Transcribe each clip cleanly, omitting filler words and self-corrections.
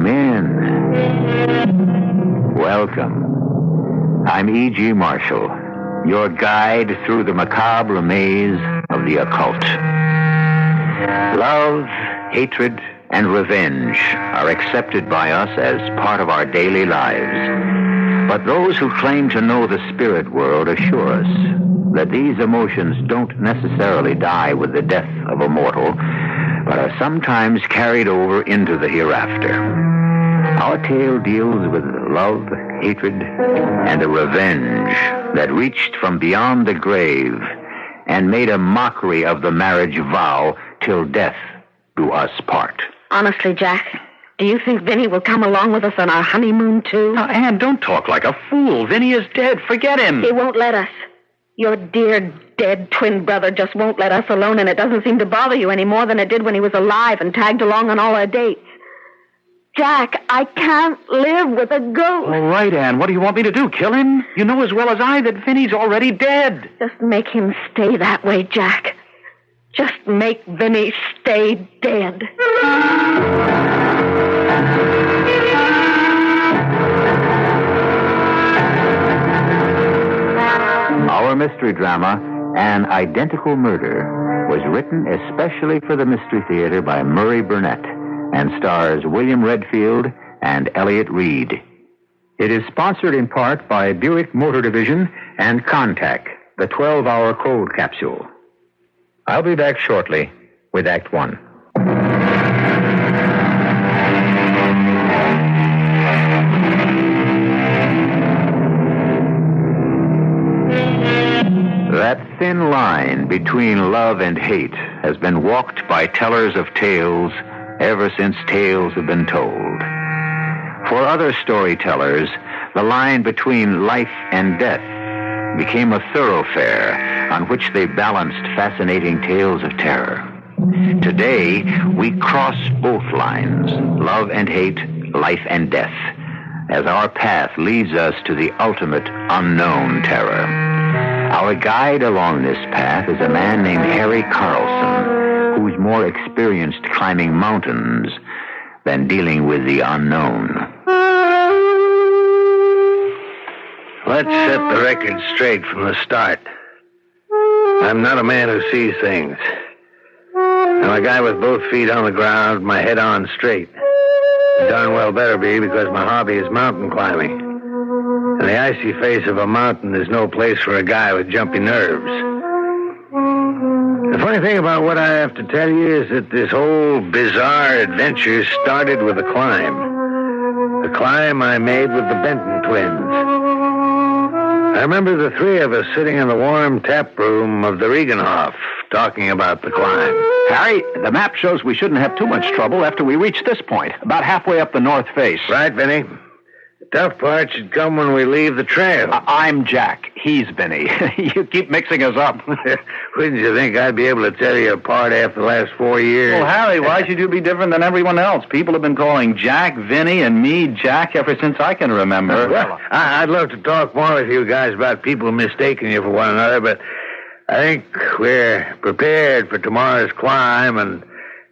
Come in. Welcome. I'm E.G. Marshall, your guide through the macabre maze of the occult. Love, hatred, and revenge are accepted by us as part of our daily lives. But those who claim to know the spirit world assure us that these emotions don't necessarily die with the death of a mortal, but are sometimes carried over into the hereafter. Our tale deals with love, hatred, and a revenge that reached from beyond the grave and made a mockery of the marriage vow till death do us part. Honestly, Jack, do you think Vinnie will come along with us on our honeymoon, too? Now, Anne, don't talk like a fool. Vinnie is dead. Forget him. He won't let us. Your dear, dead twin brother just won't let us alone, and it doesn't seem to bother you any more than it did when he was alive and tagged along on all our dates. Jack, I can't live with a ghost. All right, Anne, what do you want me to do, kill him? You know as well as I that Vinnie's already dead. Just make him stay that way, Jack. Just make Vinnie stay dead. Our mystery drama, An Identical Murder, was written especially for the Mystery Theater by Murray Burnett and stars William Redfield and Elliott Reed. It is sponsored in part by Buick Motor Division and Contact, the 12-hour cold capsule. I'll be back shortly with Act One. That thin line between love and hate has been walked by tellers of tales ever since tales have been told. For other storytellers, the line between life and death became a thoroughfare on which they balanced fascinating tales of terror. Today, we cross both lines, love and hate, life and death, as our path leads us to the ultimate unknown terror. Our guide along this path is a man named Harry Carlson, who's more experienced climbing mountains than dealing with the unknown. Let's set the record straight from the start. I'm not a man who sees things. I'm a guy with both feet on the ground, my head on straight. Darn well better be, because my hobby is mountain climbing. And the icy face of a mountain is no place for a guy with jumpy nerves. The funny thing about what I have to tell you is that this whole bizarre adventure started with a climb. A climb I made with the Benton twins. I remember the three of us sitting in the warm tap room of the Regenhof talking about the climb. Harry, the map shows we shouldn't have too much trouble after we reach this point, about halfway up the north face. Right, Vinnie. The tough part should come when we leave the trail. I'm Jack. He's Vinnie. You keep mixing us up. Wouldn't you think I'd be able to tell you apart after the last 4 years? Well, Harry, why should you be different than everyone else? People have been calling Jack, Vinnie, and me Jack ever since I can remember. Well, I'd love to talk more with you guys about people mistaking you for one another, but I think we're prepared for tomorrow's climb, and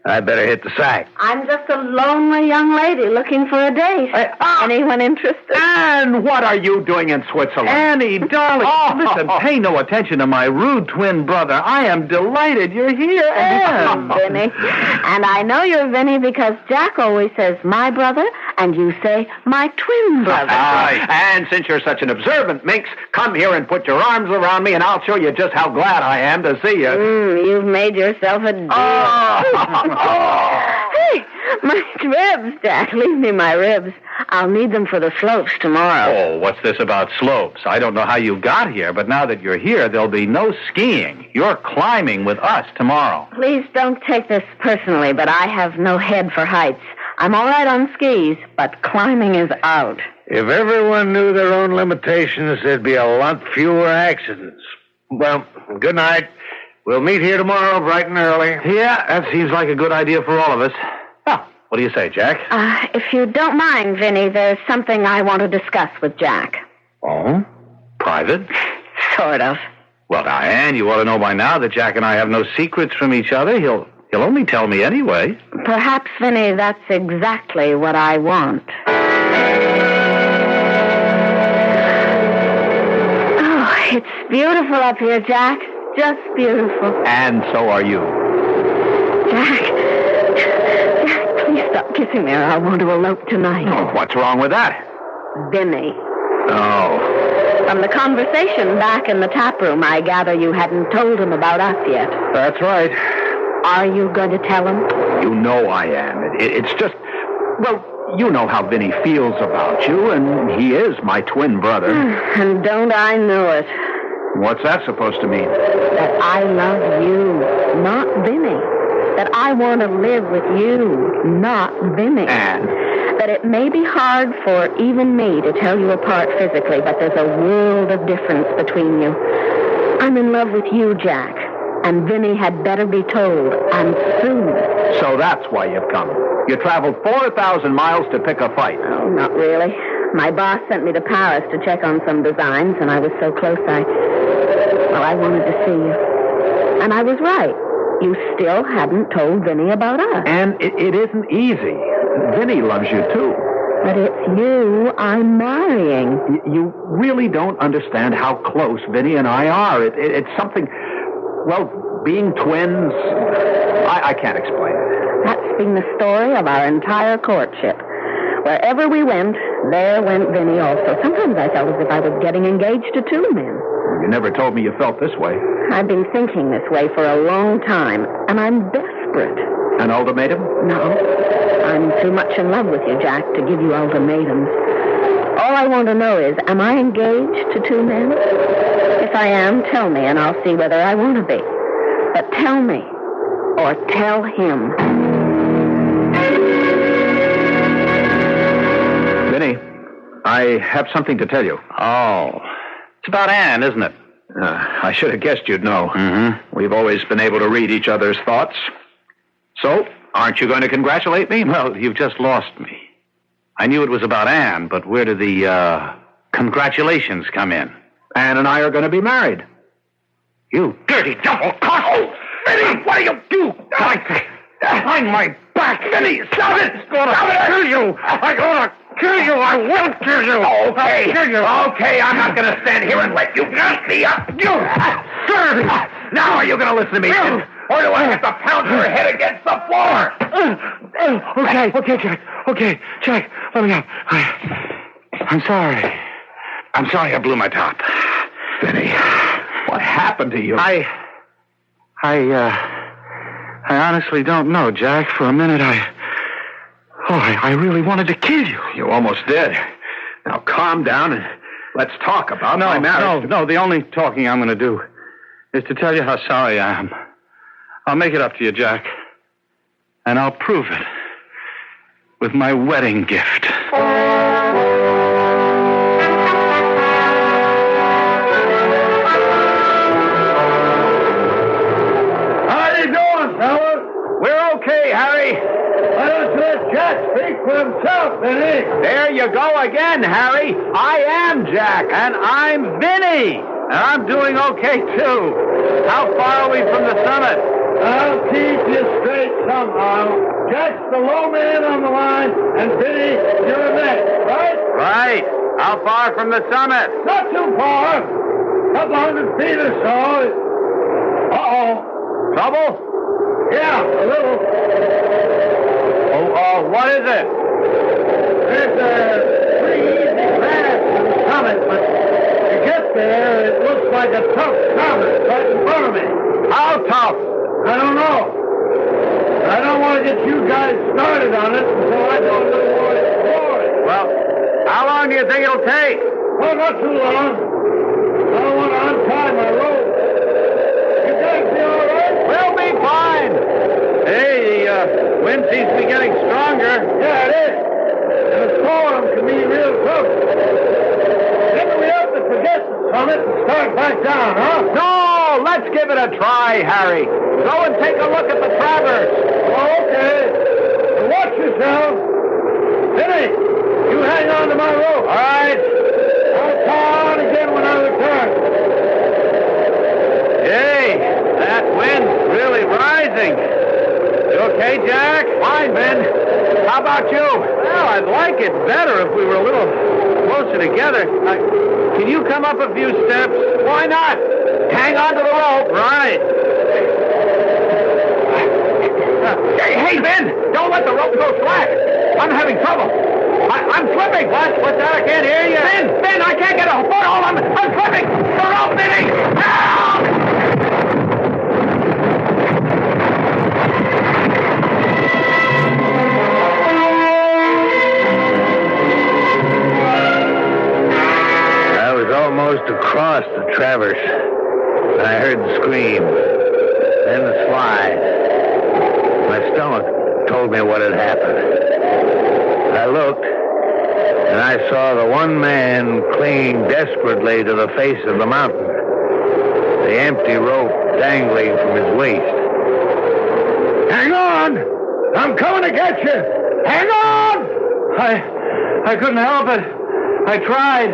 I'd better hit the sack. I'm just a lonely young lady looking for a date. Anyone interested? Anne, what are you doing in Switzerland? Annie, darling, listen, pay no attention to my rude twin brother. I am delighted you're here, Anne. Vinnie. And I know you're Vinnie because Jack always says my brother, and you say my twin brother. And since you're such an observant minx, come here and put your arms around me, and I'll show you just how glad I am to see you. You've made yourself a deal. Hey, my ribs, Jack. Leave me my ribs. I'll need them for the slopes tomorrow. Oh, what's this about slopes? I don't know how you got here, but now that you're here, there'll be no skiing. You're climbing with us tomorrow. Please don't take this personally, but I have no head for heights. I'm all right on skis, but climbing is out. If everyone knew their own limitations, there'd be a lot fewer accidents. Well, good night. We'll meet here tomorrow bright and early. Yeah, that seems like a good idea for all of us. Well, what do you say, Jack? If you don't mind, Vinnie, there's something I want to discuss with Jack. Oh? Private? Sort of. Well, now, Anne, you ought to know by now that Jack and I have no secrets from each other. He'll You'll only tell me anyway. Perhaps, Vinnie, that's exactly what I want. Oh, it's beautiful up here, Jack. Just beautiful. And so are you. Jack, please stop kissing me or I want to elope tonight. Oh, what's wrong with that? Vinnie. Oh. From the conversation back in the tap room, I gather you hadn't told him about us yet. That's right. Are you going to tell him? You know I am. It's just... Well, you know how Vinnie feels about you, and he is my twin brother. And don't I know it? What's that supposed to mean? That I love you, not Vinnie. That I want to live with you, not Vinnie. And? That it may be hard for even me to tell you apart physically, but there's a world of difference between you. I'm in love with you, Jack, and Vinnie had better be told, and soon. So that's why you've come. You traveled 4,000 miles to pick a fight. Oh, not really. My boss sent me to Paris to check on some designs, and I was so close I wanted to see you. And I was right. You still hadn't told Vinnie about us. And it isn't easy. Vinnie loves you, too. But it's you I'm marrying. You really don't understand how close Vinnie and I are. It's something... Well, being twins... I can't explain it. That's been the story of our entire courtship. Wherever we went, there went Vinnie also. Sometimes I felt as if I was getting engaged to two men. You never told me you felt this way. I've been thinking this way for a long time, and I'm desperate. An ultimatum? No. I'm too much in love with you, Jack, to give you ultimatums. All I want to know is, am I engaged to two men? If I am, tell me, and I'll see whether I want to be. But tell me, or tell him. Vinnie, I have something to tell you. Oh. It's about Anne, isn't it? I should have guessed you'd know. Mm-hmm. We've always been able to read each other's thoughts. So, aren't you going to congratulate me? Well, you've just lost me. I knew it was about Anne, but where do the, congratulations come in? Anne and I are going to be married. You dirty double-cross! Oh, Vinnie, what do you do? Behind my back! Vinnie, stop it! I'm gonna kill you! I'm gonna kill you! I will kill you! Okay. I'll kill you! Okay, I'm not going to stand here and let you beat me up. Now are you going to listen to me? Or do I have to pound your head against the floor? Okay, Jack. Okay, Jack, let me up. I'm sorry. I'm sorry I blew my top. Vinnie, what happened to you? I honestly don't know, Jack. For a minute, I really wanted to kill you. You almost did. Now calm down and let's talk about my marriage. No, the only talking I'm going to do is to tell you how sorry I am. I'll make it up to you, Jack. And I'll prove it with my wedding gift. How you doing, fellas? We're okay, Harry. Why don't you let Jack speak for himself, Vinnie? There you go again, Harry. I am Jack, and I'm Vinnie. And I'm doing okay, too. How far are we from the summit? I'll keep you straight somehow. Jack's the low man on the line, and Vinnie, you're next, right? Right. How far from the summit? Not too far. Couple 100 feet or so. Uh-oh. Trouble? Yeah, a little. Oh, what is it? There's a pretty easy path to the summit, but to get there, it looks like a tough summit right in front of me. How tough? I don't know. I don't want to get you guys started on it until I know a little more explore it. Well, how long do you think it'll take? Oh, not too long. I don't want to untie my rope. You guys be all right? We'll be fine. Hey, the wind seems to be getting stronger. Yeah, it is. And the storm can be real tough. Maybe we ought to forget the summit and start back down, huh? No, let's give it a try, Harry. Go and take a look at the traverse. Oh, okay. Well, watch yourself. Vinnie, you hang on to my rope. All right. I'll call on again when I return. Hey, that wind's really rising. okay, Jack? Fine, Ben. How about you? Well, I'd like it better if we were a little closer together. Can you come up a few steps? Why not? Hang on to the rope. Right. Hey, Ben, don't let the rope go slack. I'm having trouble. I'm slipping. What's that? I can't hear you. Ben, I can't get a foothold. I'm slipping. The rope, Vinnie. Help! I was almost across the traverse. I heard the scream, then the slide. My stomach told me what had happened. I looked, and I saw the one man clinging desperately to the face of the mountain, the empty rope dangling from his waist. Hang on! I'm coming to get you! Hang on! I couldn't help it. I tried.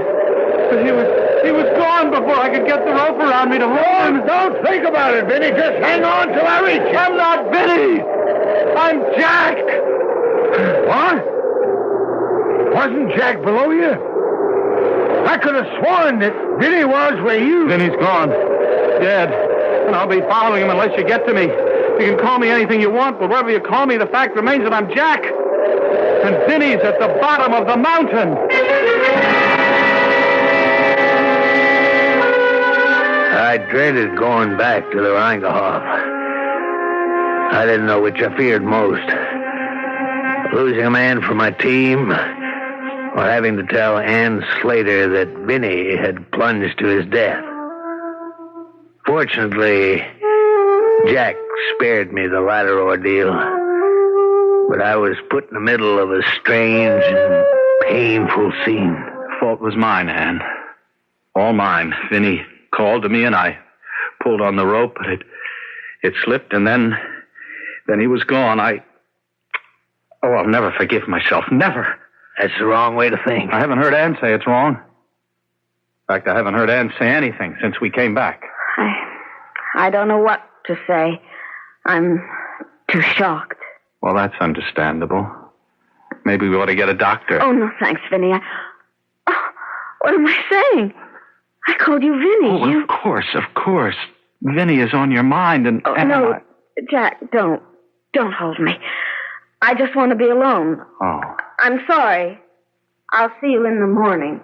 But he was gone before I could get the rope around me to hold him. Don't think about it, Vinnie. Just hang on till I reach you. I'm not Vinnie. I'm Jack. What? Wasn't Jack below you? I could have sworn that Vinnie was where you... Vinnie's gone. Dead. And I'll be following him unless you get to me. You can call me anything you want, but whatever you call me, the fact remains that I'm Jack. And Vinnie's at the bottom of the mountain. I dreaded going back to the Reingehof. I didn't know which I feared most. Losing a man from my team, or having to tell Ann Slater that Vinnie had plunged to his death. Fortunately, Jack spared me the latter ordeal. But I was put in the middle of a strange and painful scene. The fault was mine, Ann. All mine. Vinnie called to me and I pulled on the rope, but it slipped, and then he was gone. I'll never forgive myself. Never. That's the wrong way to think. I haven't heard Ann say it's wrong. In fact, I haven't heard Ann say anything since we came back. I don't know what to say. I'm too shocked. Well, that's understandable. Maybe we ought to get a doctor. Oh, no, thanks, Vinnie. What am I saying? I called you Vinnie. Oh, of course. Vinnie is on your mind, and... Oh, no, Jack, don't hold me. I just want to be alone. Oh. I'm sorry. I'll see you in the morning.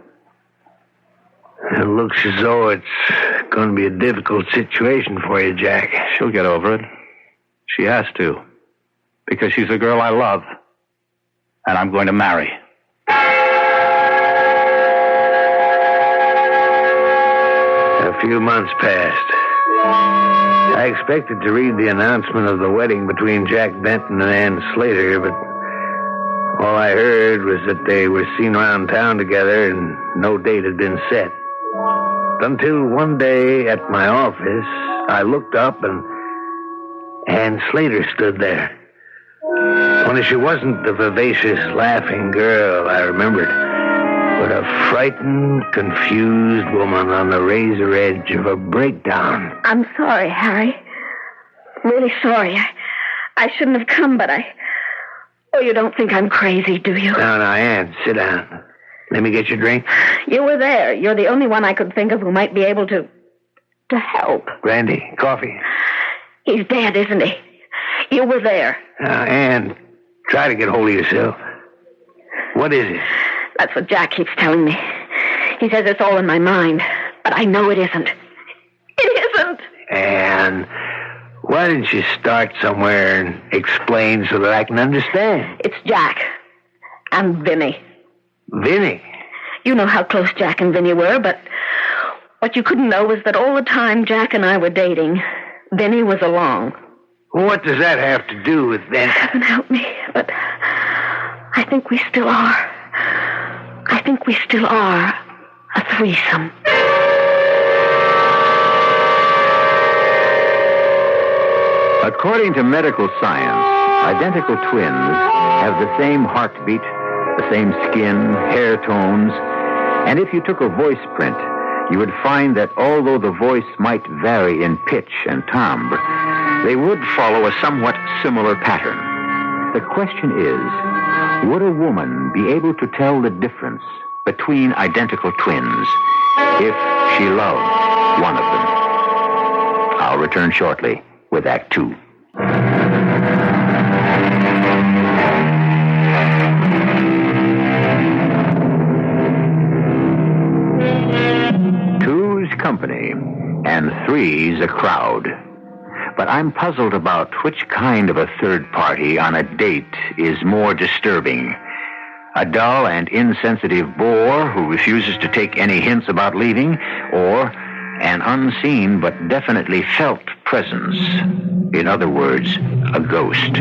It looks as though it's going to be a difficult situation for you, Jack. She'll get over it. She has to. Because she's a girl I love. And I'm going to marry. A few months passed. I expected to read the announcement of the wedding between Jack Benton and Ann Slater, but all I heard was that they were seen around town together and no date had been set. Until one day at my office, I looked up and Ann Slater stood there. Only she wasn't the vivacious, laughing girl I remembered, but a frightened, confused woman on the razor edge of a breakdown. I'm sorry, Harry. Really sorry. I shouldn't have come, but Oh, you don't think I'm crazy, do you? No, Ann, sit down. Let me get your drink. You were there. You're the only one I could think of who might be able to help. Brandy, coffee. He's dead, isn't he? You were there. Ann, try to get hold of yourself. What is it? That's what Jack keeps telling me. He says it's all in my mind, but I know it isn't. It isn't. Ann, why didn't you start somewhere and explain so that I can understand? It's Jack and Vinnie. Vinnie? You know how close Jack and Vinnie were, but what you couldn't know was that all the time Jack and I were dating, Vinnie was along. What does that have to do with then? Heaven help me, but I think we still are. I think we still are a threesome. According to medical science, identical twins have the same heartbeat, the same skin, hair tones, and if you took a voice print, you would find that although the voice might vary in pitch and timbre, They would follow a somewhat similar pattern. The question is, would a woman be able to tell the difference between identical twins if she loved one of them? I'll return shortly with Act Two. Two's company and three's a crowd. But I'm puzzled about which kind of a third party on a date is more disturbing. A dull and insensitive bore who refuses to take any hints about leaving, or an unseen but definitely felt presence. In other words, a ghost.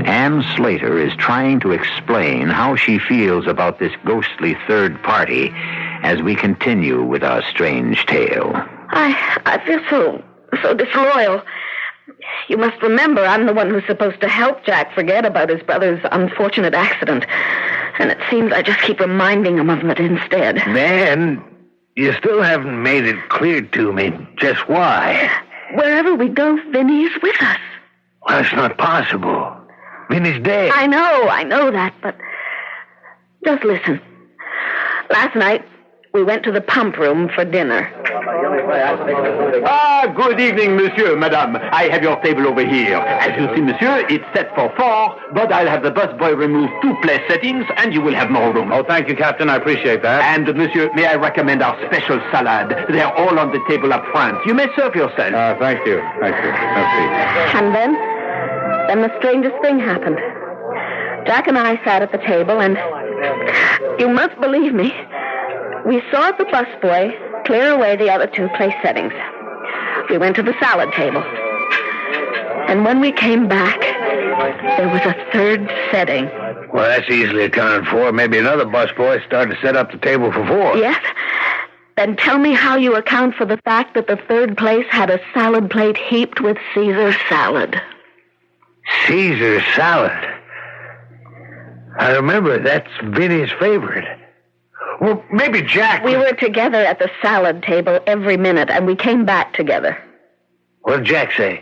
Ann Slater is trying to explain how she feels about this ghostly third party as we continue with our strange tale. I feel so disloyal. You must remember, I'm the one who's supposed to help Jack forget about his brother's unfortunate accident. And it seems I just keep reminding him of it instead. Man, you still haven't made it clear to me just why. Wherever we go, Vinnie's with us. Well, that's not possible. Vinnie's dead. I know that, but just listen. Last night, we went to the pump room for dinner. Good evening, monsieur, madame. I have your table over here. As you see, monsieur, it's set for 4, but I'll have the busboy remove 2 place settings, and you will have more room. Oh, thank you, Captain. I appreciate that. And, monsieur, may I recommend our special salad? They're all on the table up front. You may serve yourself. Thank you. Merci. And then the strangest thing happened. Jack and I sat at the table, and you must believe me, we saw the busboy clear away the other 2 place settings. We went to the salad table. And when we came back, there was a 3rd setting. Well, that's easily accounted for. Maybe another busboy started to set up the table for 4. Yes? Then tell me how you account for the fact that the 3rd place had a salad plate heaped with Caesar salad. Caesar salad? I remember, that's Vinnie's favorite. Well, maybe Jack... We were together at the salad table every minute, and we came back together. What did Jack say?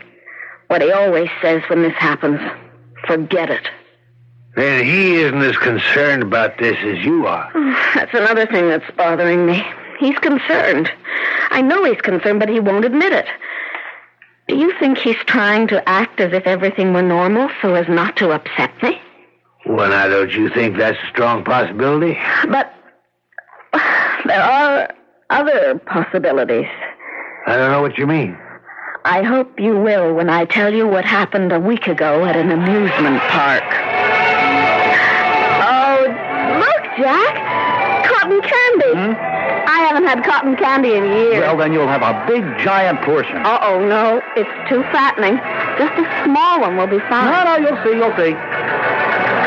What he always says when this happens. Forget it. Then he isn't as concerned about this as you are. That's another thing that's bothering me. He's concerned. I know he's concerned, but he won't admit it. Do you think he's trying to act as if everything were normal so as not to upset me? Well, now, don't you think that's a strong possibility? But there are other possibilities. I don't know what you mean. I hope you will when I tell you what happened a week ago at an amusement park. Oh, look, Jack. Cotton candy. I haven't had cotton candy in years. Well, then you'll have a big, giant portion. Uh-oh, no. It's too fattening. Just a small one will be fine. No, you'll see.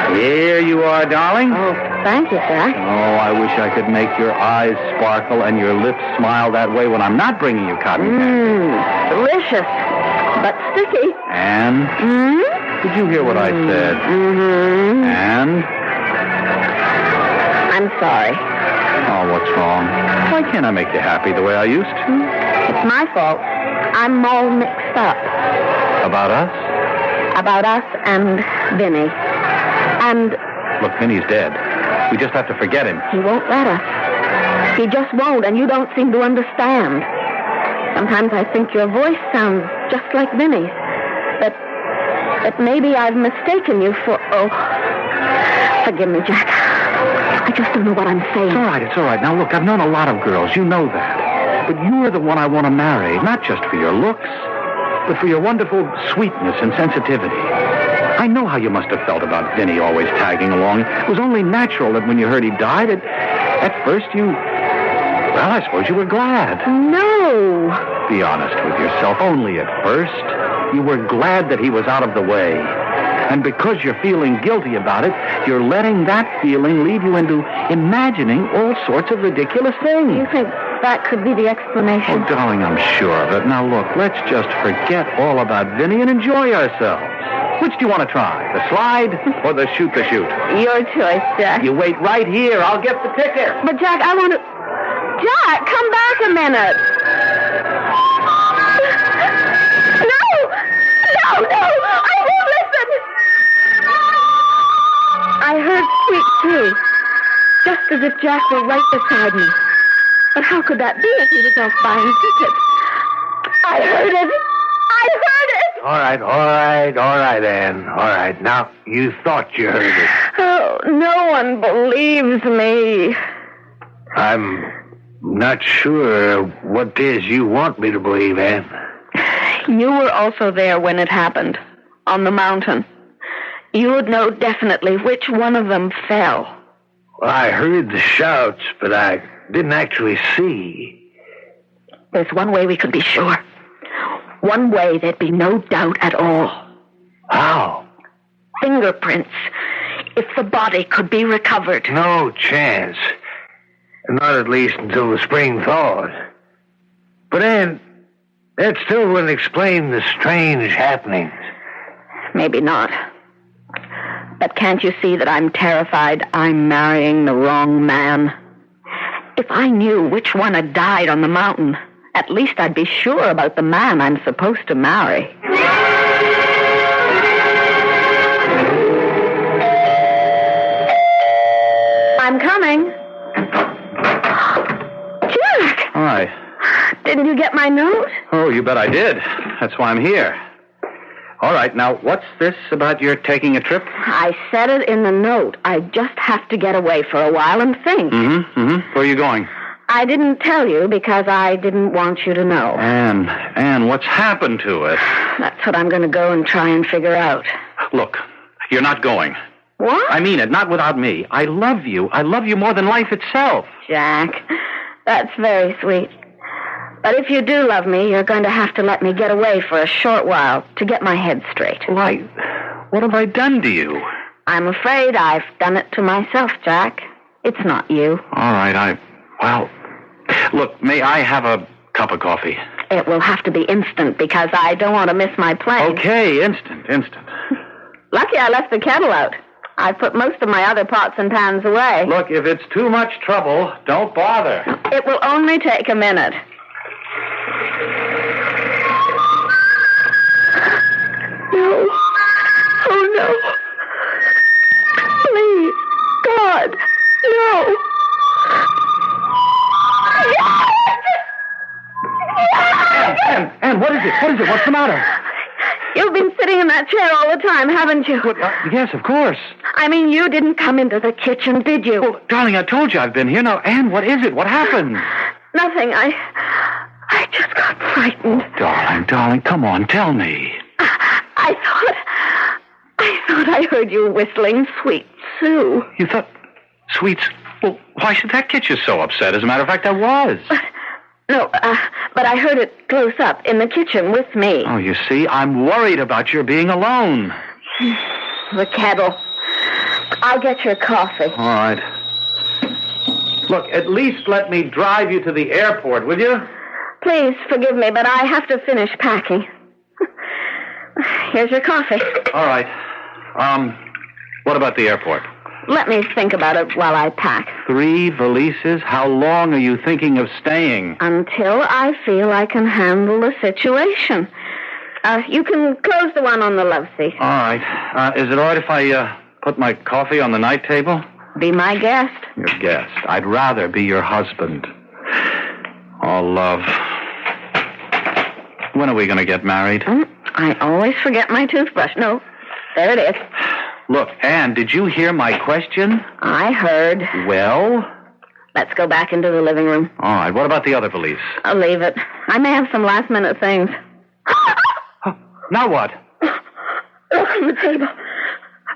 Here you are, darling. Oh, thank you, Jack. Oh, I wish I could make your eyes sparkle and your lips smile that way when I'm not bringing you cotton candy. Delicious, but sticky. And? Did you hear what I said? And? I'm sorry. Oh, what's wrong? Why can't I make you happy the way I used to? It's my fault. I'm all mixed up. About us? About us and Vinnie. And... Look, Vinnie's dead. We just have to forget him. He won't let us. He just won't, and you don't seem to understand. Sometimes I think your voice sounds just like Vinnie's. That maybe I've mistaken you for... Oh, forgive me, Jack. I just don't know what I'm saying. It's all right. Now, look, I've known a lot of girls. You know that. But you're the one I want to marry, not just for your looks, but for your wonderful sweetness and sensitivity. I know how you must have felt about Vinnie always tagging along. It was only natural that when you heard he died, at first you... Well, I suppose you were glad. No. Be honest with yourself. Only at first. You were glad that he was out of the way. And because you're feeling guilty about it, you're letting that feeling lead you into imagining all sorts of ridiculous things. You think that could be the explanation? Oh, darling, I'm sure of it. Now, look, let's just forget all about Vinnie and enjoy ourselves. Which do you want to try? The slide or the shoot? Your choice, Jack. You wait right here. I'll get the ticket. But, Jack, I want to... Jack, come back a minute. No! No, I won't listen. I heard Sweet too, just as if Jack were right beside me. But how could that be if he was off buying tickets? I heard it. All right, Anne. All right. Now, you thought you heard it. Oh, no one believes me. I'm not sure what it is you want me to believe, Anne. You were also there when it happened, on the mountain. You would know definitely which one of them fell. Well, I heard the shouts, but I didn't actually see. There's one way we could be sure. One way there'd be no doubt at all. How? Fingerprints. If the body could be recovered. No chance. Not at least until the spring thawed. But Anne, that still wouldn't explain the strange happenings. Maybe not. But can't you see that I'm terrified I'm marrying the wrong man? If I knew which one had died on the mountain, at least I'd be sure about the man I'm supposed to marry. I'm coming. Jack! Hi. Didn't you get my note? Oh, you bet I did. That's why I'm here. All right, now, what's this about your taking a trip? I said it in the note. I just have to get away for a while and think. Where are you going? I didn't tell you because I didn't want you to know. Anne, what's happened to it? That's what I'm going to go and try and figure out. Look, you're not going. What? I mean it, not without me. I love you. I love you more than life itself. Jack, that's very sweet. But if you do love me, you're going to have to let me get away for a short while to get my head straight. Why, what have I done to you? I'm afraid I've done it to myself, Jack. It's not you. All right, well, look, may I have a cup of coffee? It will have to be instant because I don't want to miss my plane. Okay, instant. Lucky I left the kettle out. I put most of my other pots and pans away. Look, if it's too much trouble, don't bother. It will only take a minute. No. Oh, no. Please, God, no. Anne, what is it? What's the matter? You've been sitting in that chair all the time, haven't you? Yes, of course. I mean, you didn't come into the kitchen, did you? Well, darling, I told you I've been here. Now, Anne, what is it? What happened? Nothing. I just got frightened. Darling, come on, tell me. I thought I heard you whistling Sweet Sue. You thought Sweets? Well, why should that get you so upset? As a matter of fact, I was. No, but I heard it close up in the kitchen with me. Oh, you see, I'm worried about your being alone. The kettle. I'll get your coffee. All right. Look, at least let me drive you to the airport, will you? Please forgive me, but I have to finish packing. Here's your coffee. All right. What about the airport? Let me think about it while I pack. 3 valises? How long are you thinking of staying? Until I feel I can handle the situation. You can close the one on the love seat. All right. Is it all right if I put my coffee on the night table? Be my guest. Your guest. I'd rather be your husband. Oh, love. When are we going to get married? I always forget my toothbrush. No, there it is. Look, Anne, did you hear my question? I heard. Well? Let's go back into the living room. All right, what about the other valise? I'll leave it. I may have some last-minute things. Now what? Look on the table.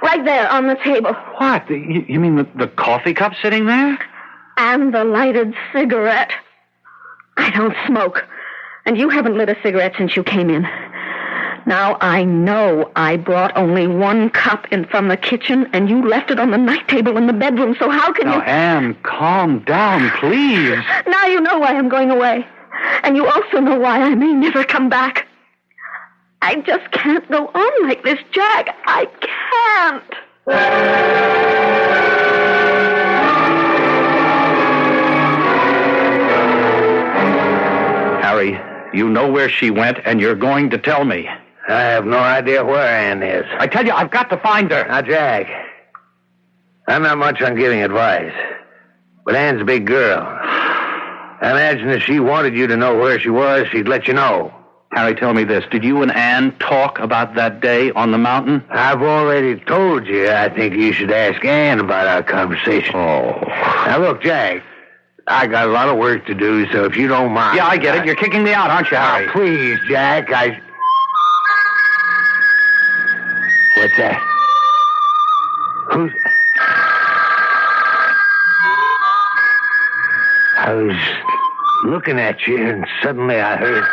Right there on the table. What? You mean the coffee cup sitting there? And the lighted cigarette. I don't smoke. And you haven't lit a cigarette since you came in. Now, I know I brought only 1 cup in from the kitchen, and you left it on the night table in the bedroom, so how can you... Now, Anne, calm down, please. Now you know why I'm going away. And you also know why I may never come back. I just can't go on like this, Jack. I can't. Harry, you know where she went, and you're going to tell me. I have no idea where Ann is. I tell you, I've got to find her. Now, Jack, I'm not much on giving advice, but Ann's a big girl. I imagine if she wanted you to know where she was, she'd let you know. Harry, tell me this. Did you and Ann talk about that day on the mountain? I've already told you I think you should ask Ann about our conversation. Oh. Now, look, Jack, I got a lot of work to do, so if you don't mind... Yeah, I get it. You're kicking me out, aren't you, Harry? Oh, please, Jack, What's that? Who's... I was looking at you, and suddenly I heard...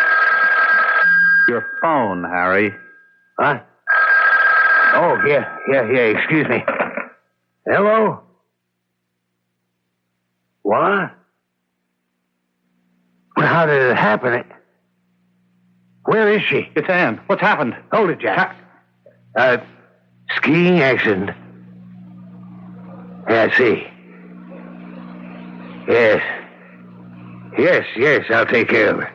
Your phone, Harry. What? Oh, yeah, excuse me. Hello? What? How did it happen? Where is she? It's Ann. What's happened? Hold it, Jack. Skiing accident. Yeah, I see. Yes, I'll take care of her.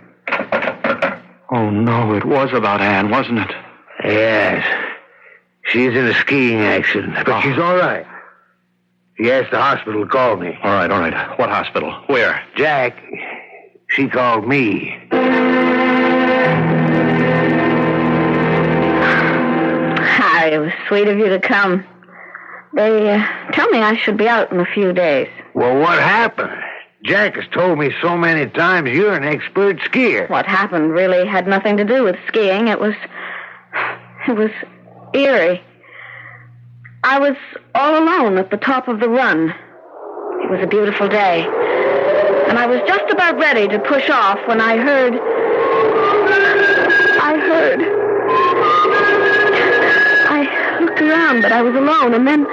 Oh, no, it was about Ann, wasn't it? Yes. She's in a skiing accident, but she's all right. She asked the hospital to call me. All right. What hospital? Where? Jack, she called me. Harry, it was sweet of you to come. They tell me I should be out in a few days. Well, what happened? Jack has told me so many times you're an expert skier. What happened really had nothing to do with skiing. It was eerie. I was all alone at the top of the run. It was a beautiful day. And I was just about ready to push off when I heard... I looked around, but I was alone, and then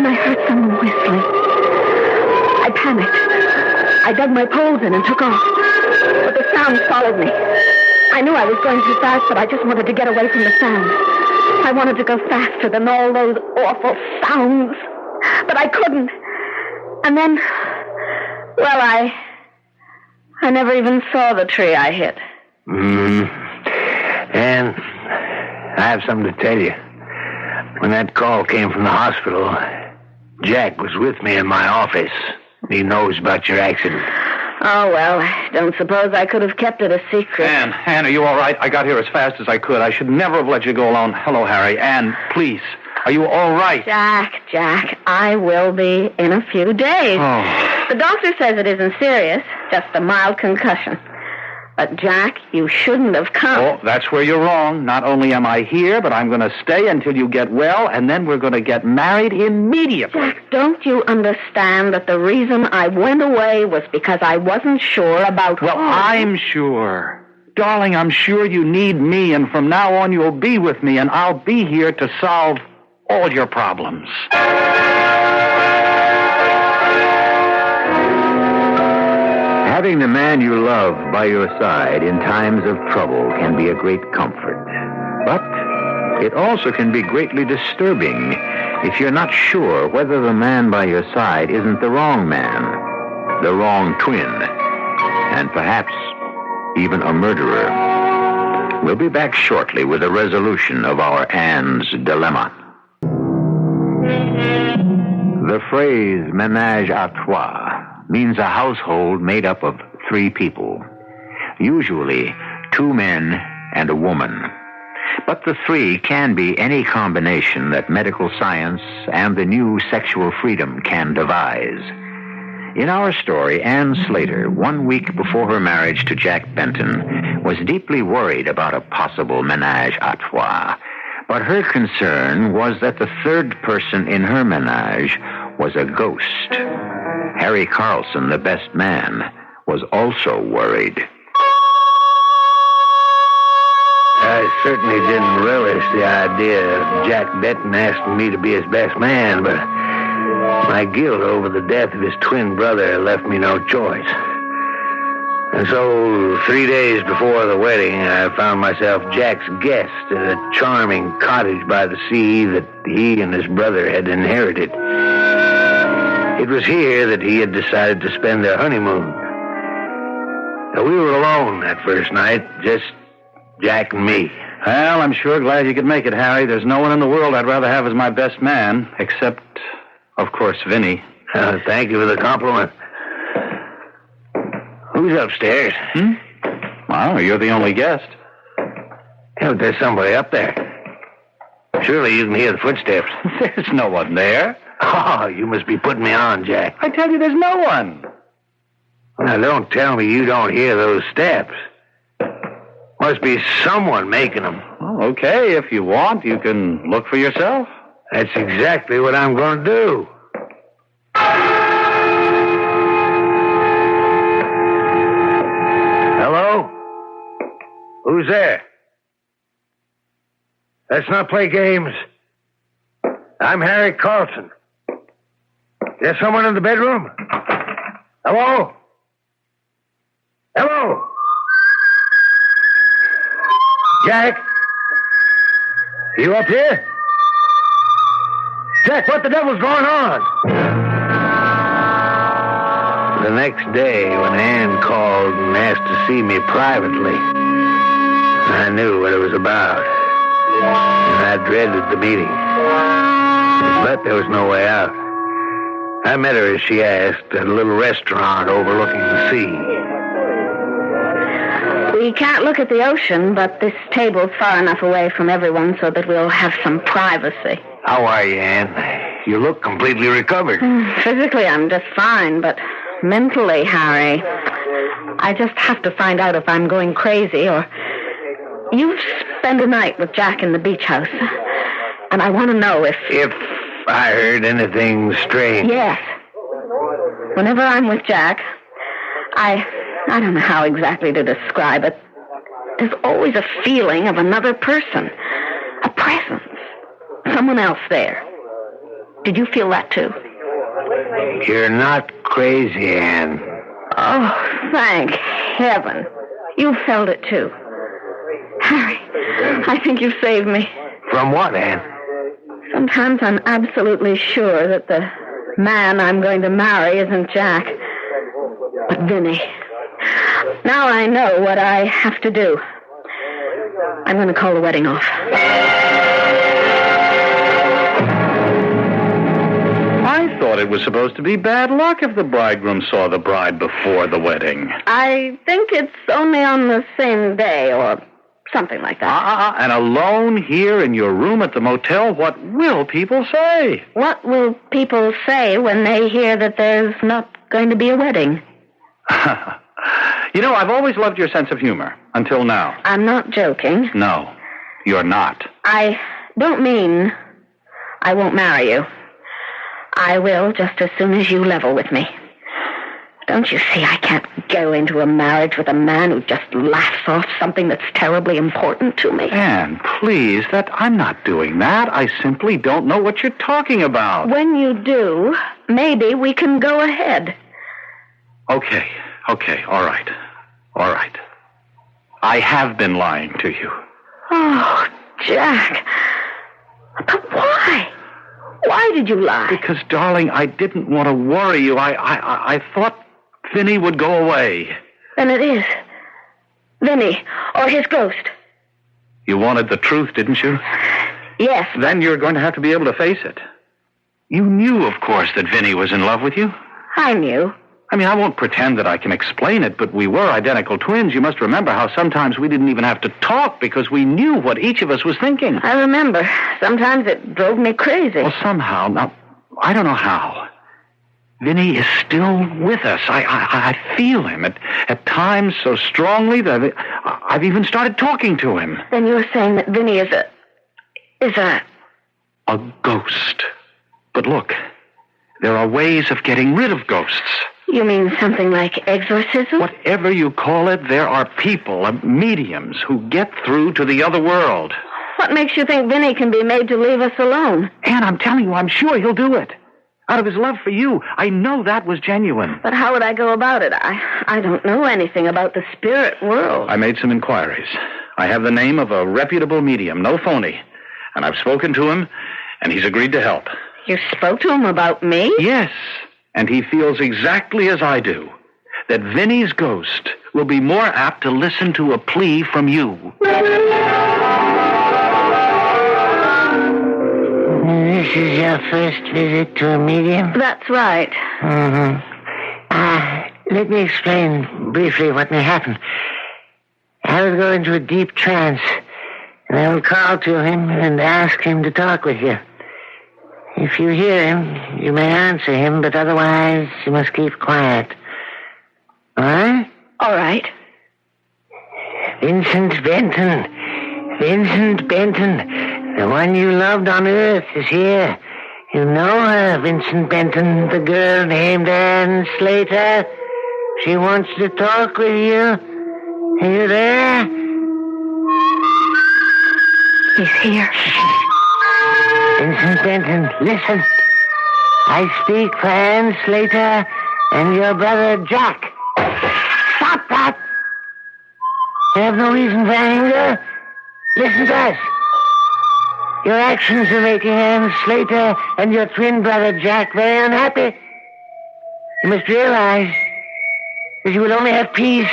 I heard someone whistling. I panicked. I dug my poles in and took off. But the sound followed me. I knew I was going too fast, but I just wanted to get away from the sound. I wanted to go faster than all those awful sounds. But I couldn't. And then, well, I never even saw the tree I hit. And I have something to tell you. When that call came from the hospital, Jack was with me in my office. He knows about your accident. Oh, well, I don't suppose I could have kept it a secret. Ann, are you all right? I got here as fast as I could. I should never have let you go alone. Hello, Harry. Ann, please. Are you all right? Jack, I will be in a few days. Oh. The doctor says it isn't serious, just a mild concussion. But, Jack, you shouldn't have come. Oh, that's where you're wrong. Not only am I here, but I'm going to stay until you get well, and then we're going to get married immediately. Jack, don't you understand that the reason I went away was because I wasn't sure about... Well, I'm sure. Darling, I'm sure you need me, and from now on you'll be with me, and I'll be here to solve all your problems. Having the man you love by your side in times of trouble can be a great comfort. But it also can be greatly disturbing if you're not sure whether the man by your side isn't the wrong man, the wrong twin, and perhaps even a murderer. We'll be back shortly with a resolution of our Ann's dilemma. The phrase ménage à trois means a household made up of 3 people, usually 2 men and a woman. But the 3 can be any combination that medical science and the new sexual freedom can devise. In our story, Ann Slater, 1 week before her marriage to Jack Benton, was deeply worried about a possible ménage à trois. But her concern was that the 3rd person in her ménage was a ghost. Harry Carlson, the best man, was also worried. I certainly didn't relish the idea of Jack Benton asking me to be his best man, but my guilt over the death of his twin brother left me no choice. And so, 3 days before the wedding, I found myself Jack's guest at a charming cottage by the sea that he and his brother had inherited. It was here that he had decided to spend their honeymoon. Now, we were alone that first night, just Jack and me. Well, I'm sure glad you could make it, Harry. There's no one in the world I'd rather have as my best man, except, of course, Vinnie. Thank you for the compliment. Who's upstairs? Well, you're the only guest. Yeah, but there's somebody up there. Surely you can hear the footsteps. There's no one there. Oh, you must be putting me on, Jack. I tell you, there's no one. Now, don't tell me you don't hear those steps. Must be someone making them. Well, okay, if you want, you can look for yourself. That's exactly what I'm going to do. Hello? Who's there? Let's not play games. I'm Harry Carlson. There's someone in the bedroom? Hello? Hello? Jack? You up here? Jack, what the devil's going on? The next day, when Ann called and asked to see me privately, I knew what it was about. And I dreaded the meeting. But there was no way out. I met her as she asked at a little restaurant overlooking the sea. We can't look at the ocean, but this table's far enough away from everyone so that we'll have some privacy. How are you, Ann? You look completely recovered. Physically, I'm just fine, but mentally, Harry, I just have to find out if I'm going crazy or... You've spent a night with Jack in the beach house, and I want to know if... If I heard anything strange. Yes. Whenever I'm with Jack, I don't know how exactly to describe it. There's always a feeling of another person, a presence, someone else there. Did you feel that too? You're not crazy, Ann. Oh, thank heaven. You felt it too. Harry, I think you've saved me. From what, Ann? Sometimes I'm absolutely sure that the man I'm going to marry isn't Jack, but Vinnie. Now I know what I have to do. I'm going to call the wedding off. I thought it was supposed to be bad luck if the bridegroom saw the bride before the wedding. I think it's only on the same day or something like that. And alone here in your room at the motel, what will people say? What will people say when they hear that there's not going to be a wedding? You know, I've always loved your sense of humor, until now. I'm not joking. No, you're not. I don't mean I won't marry you. I will just as soon as you level with me. Don't you see I can't go into a marriage with a man who just laughs off something that's terribly important to me? Anne, please, I'm not doing that. I simply don't know what you're talking about. When you do, maybe we can go ahead. Okay, all right. I have been lying to you. Oh, Jack. But why? Why did you lie? Because, darling, I didn't want to worry you. I thought Vinnie would go away. Then it is. Vinnie, or his ghost. You wanted the truth, didn't you? Yes. Then you're going to have to be able to face it. You knew, of course, that Vinnie was in love with you. I knew. I mean, I won't pretend that I can explain it, but we were identical twins. You must remember how sometimes we didn't even have to talk because we knew what each of us was thinking. I remember. Sometimes it drove me crazy. Well, somehow, now, I don't know how. Vinnie is still with us. I feel him at times so strongly that I've even started talking to him. Then you're saying that Vinnie is a ghost. But look, there are ways of getting rid of ghosts. You mean something like exorcism? Whatever you call it, there are people, mediums, who get through to the other world. What makes you think Vinnie can be made to leave us alone? Anne, I'm telling you, I'm sure he'll do it. Out of his love for you. I know that was genuine. But how would I go about it? I don't know anything about the spirit world. I made some inquiries. I have the name of a reputable medium, no phony. And I've spoken to him, and he's agreed to help. You spoke to him about me? Yes. And he feels exactly as I do, that Vinnie's ghost will be more apt to listen to a plea from you. is your first visit to a medium? That's right. Mm-hmm. Let me explain briefly what may happen. I will go into a deep trance, and I will call to him and ask him to talk with you. If you hear him, you may answer him, but otherwise you must keep quiet. All right? All right. Vincent Benton. Vincent Benton. The one you loved on Earth is here. You know her, Vincent Benton, the girl named Anne Slater. She wants to talk with you. Are you there? He's here. Vincent Benton, listen. I speak for Anne Slater and your brother Jack. Stop that! You have no reason for anger. Listen to us. Your actions are making Anne Slater and your twin brother Jack very unhappy. You must realize that you will only have peace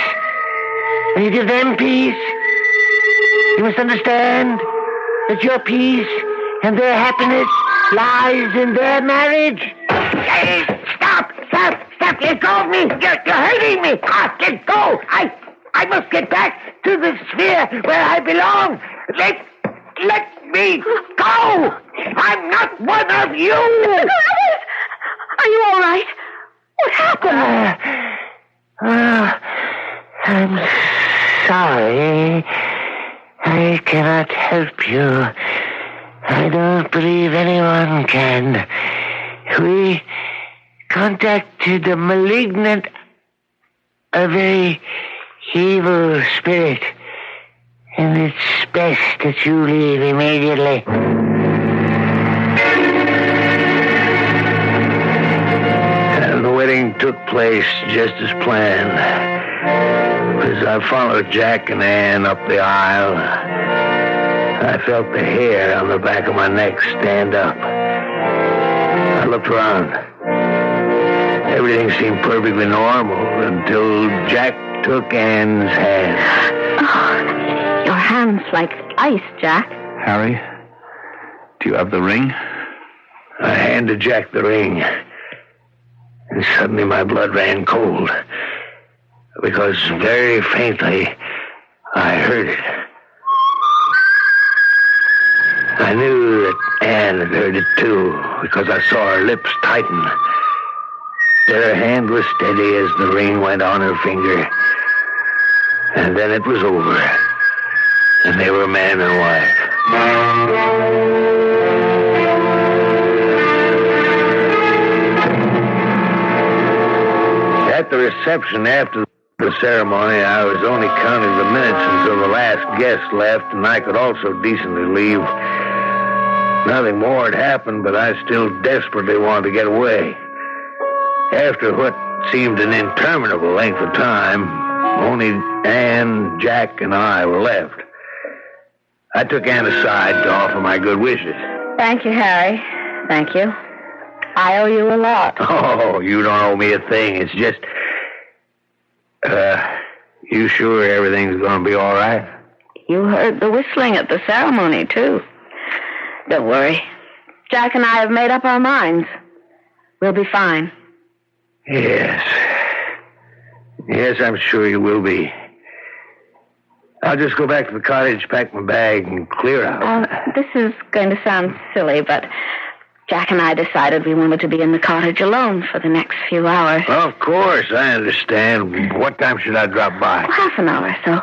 when you give them peace. You must understand that your peace and their happiness lies in their marriage. Hey, stop! Let go of me! You're hurting me! Let go! I must get back to the sphere where I belong. Let me go! I'm not one of you! Are you all right? What happened? I'm sorry. I cannot help you. I don't believe anyone can. We contacted a very evil spirit, and it's best that you leave immediately. And the wedding took place just as planned. As I followed Jack and Ann up the aisle, I felt the hair on the back of my neck stand up. I looked around. Everything seemed perfectly normal until Jack took Ann's hand. Oh, your hand's like ice, Jack. Harry, do you have the ring? I handed Jack the ring, and suddenly my blood ran cold, because very faintly I heard it. I knew that Anne had heard it too, because I saw her lips tighten. But her hand was steady as the ring went on her finger. And then it was over. And they were man and wife. At the reception after the ceremony, I was only counting the minutes until the last guest left, and I could also decently leave. Nothing more had happened, but I still desperately wanted to get away. After what seemed an interminable length of time, only Anne, Jack, and I were left. I took Anne aside to offer my good wishes. Thank you, Harry. Thank you. I owe you a lot. Oh, you don't owe me a thing. It's just... you sure everything's going to be all right? You heard the whistling at the ceremony, too. Don't worry. Jack and I have made up our minds. We'll be fine. Yes. Yes, I'm sure you will be. I'll just go back to the cottage, pack my bag, and clear out. This is going to sound silly, but Jack and I decided we wanted to be in the cottage alone for the next few hours. Well, of course, I understand. What time should I drop by? Well, half an hour or so.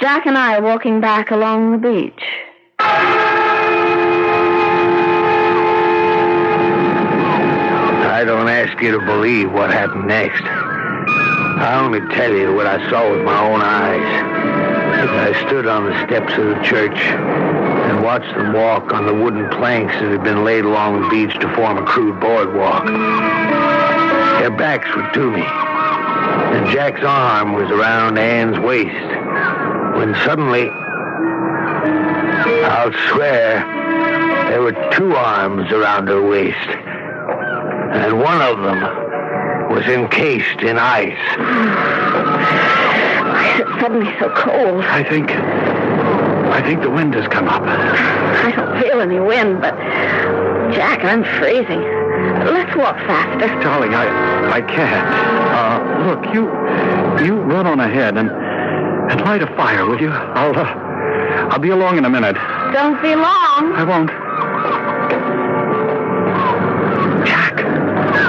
Jack and I are walking back along the beach. I don't ask you to believe what happened next. I only tell you what I saw with my own eyes. I stood on the steps of the church and watched them walk on the wooden planks that had been laid along the beach to form a crude boardwalk. Their backs were to me, and Jack's arm was around Anne's waist, when suddenly, I'll swear, there were two arms around her waist, and one of them was encased in ice. Why is it suddenly so cold? I think the wind has come up. I don't feel any wind, but Jack, I'm freezing. Let's walk faster. Darling, I can't. Look, you run on ahead and light a fire, will you? I'll be along in a minute. Don't be long. I won't. Jack,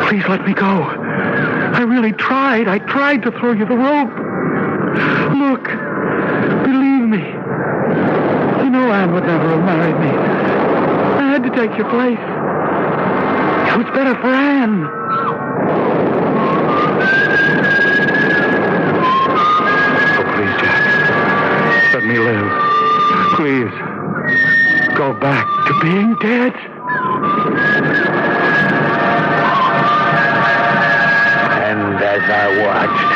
please let me go. I really tried. I tried to throw you the rope. Look, believe me. You know Anne would never have married me. I had to take your place. It was better for Anne. Oh, please, Jack. Let me live. Please. Go back to being dead. And as I watched,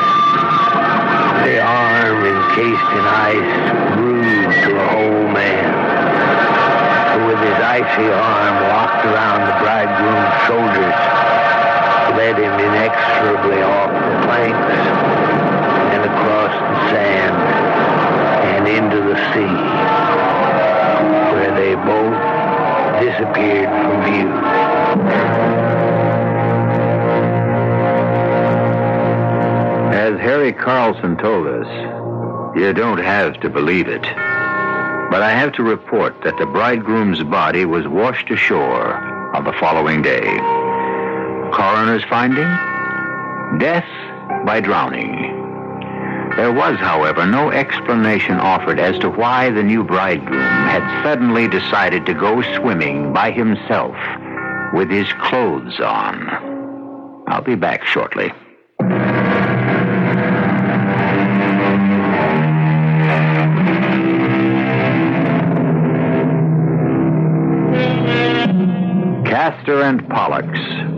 the arm encased in ice grew to a whole man, who with his icy arm locked around the bridegroom's shoulders, led him inexorably off the planks and across the sand and into the sea, where they both disappeared from view. As Harry Carlson told us, you don't have to believe it. But I have to report that the bridegroom's body was washed ashore on the following day. Coroner's finding? Death by drowning. There was, however, no explanation offered as to why the new bridegroom had suddenly decided to go swimming by himself with his clothes on. I'll be back shortly. Castor and Pollux,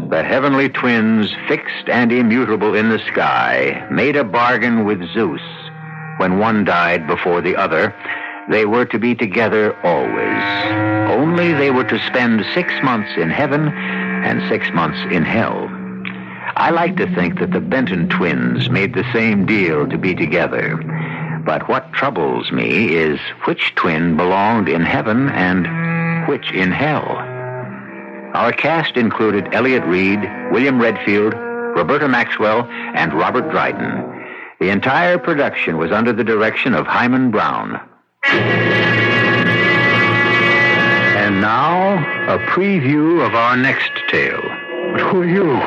the heavenly twins fixed and immutable in the sky, made a bargain with Zeus. When one died before the other, they were to be together always. Only they were to spend 6 months in heaven and 6 months in hell. I like to think that the Benton twins made the same deal to be together. But what troubles me is which twin belonged in heaven and which in hell. Our cast included Elliot Reed, William Redfield, Roberta Maxwell, and Robert Dryden. The entire production was under the direction of Hyman Brown. And now, a preview of our next tale. But who are you?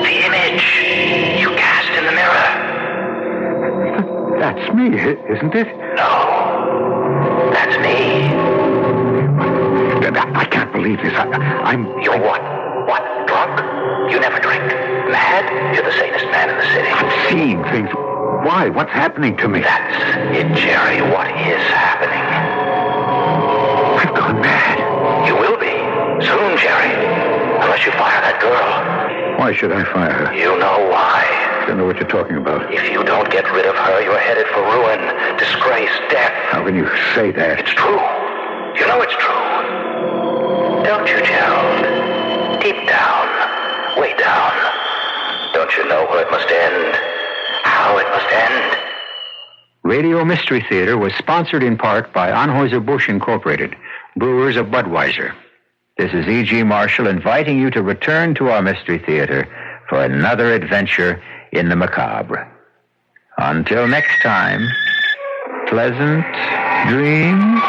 The image you cast in the mirror. That's me, isn't it? No, that's me. I can't believe this. You're what? What? Drunk? You never drink. Mad? You're the sanest man in the city. I've seen things. Why? What's happening to me? That's it, Jerry. What is happening? I've gone mad. You will be. Soon, Jerry. Unless you fire that girl. Why should I fire her? You know why. I don't know what you're talking about. If you don't get rid of her, you're headed for ruin, disgrace, death. How can you say that? It's true. You know it's true. Don't you, Gerald? Deep down, way down. Don't you know where it must end? How it must end? Radio Mystery Theater was sponsored in part by Anheuser-Busch Incorporated, brewers of Budweiser. This is E.G. Marshall inviting you to return to our Mystery Theater for another adventure in the macabre. Until next time, pleasant dreams.